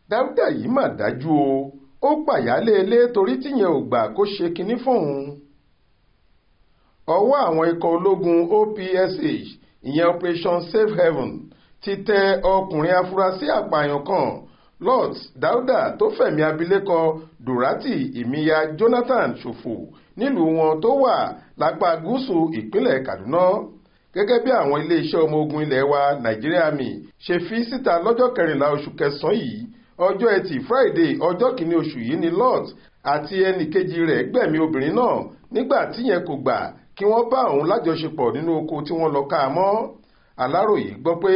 Dauda yìí mà dájú o, ó pàyálé ilé torí tíyẹn ò gbà kó ṣe kinní fóun. Ọwọ́ àwọn ikọ̀ ológun OPSH ìyẹn Operation Safe Haven ti tẹ ọkùnrin afurasí àpààyàn kan Lord Dauda tó fẹ̀mí abilékọ Durati Ìmíyà Jonathan ṣòfò nílùú wọn tó wà lápá gúúsù ìpínlẹ̀ Kaduna. Gẹ́gẹ́ bí àwọn iléeṣẹ́ ọmọ ogun ilẹ̀ wa Nigeria Army ṣe fi síta lọ́jọ́ 14 oṣù kẹsàn-án yìí, ọjọ́ ẹtì Friday ọjọ́ kìíní oṣù yìí ni Lord àti ẹnì kejì rẹ̀ gbẹ̀mí obìnrin náà nígbà tíyẹn kò gbà kí wọ́n bá òun lájọṣepọ̀ nínú oko tí wọ́n lọ ká a mọ́. Aláròyé gbọ́ pé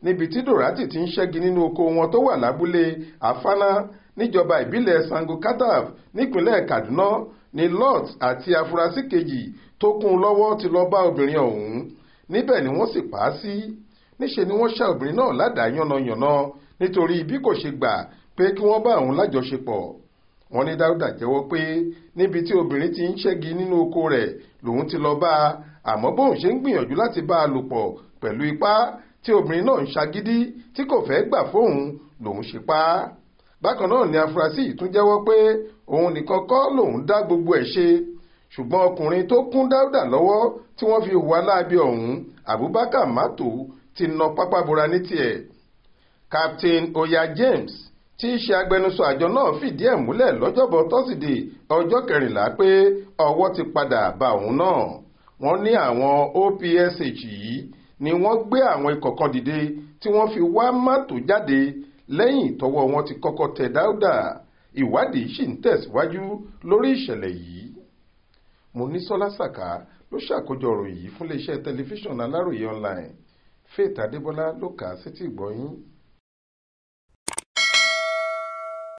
níbi tí Durati ti ń ṣẹ́gi nínú oko wọn tó wà lábúlé Afana níjọba ìbílẹ̀ Sango Katav nípínlẹ̀ Kaduna ni Lord àti afurasí kejì tó kún un lọ́wọ́ ti lọ bá obìnrin ọ̀hún. Níbẹ̀ ni wọ́n sì pa á sí. Níṣe ni wọ́n ṣá obìnrin náà ládàá yánnayànna nítorí bí kò ṣe gbà pé kí wọ́n bá òun lájọṣepọ̀. Wọ́n ní Dauda jẹ́wọ́ pé níbi tí obìnrin ti ń ṣẹ́gi nínú oko rẹ̀ lòun ti lọ bá a, àmọ́ bóun ṣe ń gbìyànjú láti bá a lò pọ̀ pẹ̀lú ipá tí obìnrin náà ń ṣagídí tí kò fẹ́ gbà fóun lòun ṣe pa á. Bákan náà ni afurasí yìí tún jẹ́wọ́ pé òun nìkan kọ́ lòun dá gbogbo ẹ̀ ṣe, ṣùgbọ́n ọkùnrin tó kún Dauda lọ́wọ́ tí wọ́n fi hùwà láabi ọ̀hún, Abubakar Mato, ti na pápá bora ní tiẹ̀. Captain Oya James tí í ṣe agbẹnusọ àjọ náà fìdí ẹ̀ múlẹ̀ lọ́jọ́bọ̀ tọ́sídẹ̀ẹ́ ọjọ́ 14 pé ọwọ́ ti padà bá òun náà. Wọ́n ní àwọn OPSH yìí ni wọ́n gbé àwọn ikọ̀ kan dìde tí wọ́n fi wá Mato jáde lẹ́yìn tọ́wọ́ wọn ti kọ́kọ́ tẹ Dauda. Ìwádìí sì ń tẹ̀síwájú lórí ìṣẹ̀lẹ̀ yìí. Monísọ́lá Sàká ló ṣàkójọ ọ̀rọ̀ yìí fún iléeṣẹ́ tẹlifíṣàn Aláròyé online. Faith Adébọ́lá ló kà á sétí ìgbọ́ yín.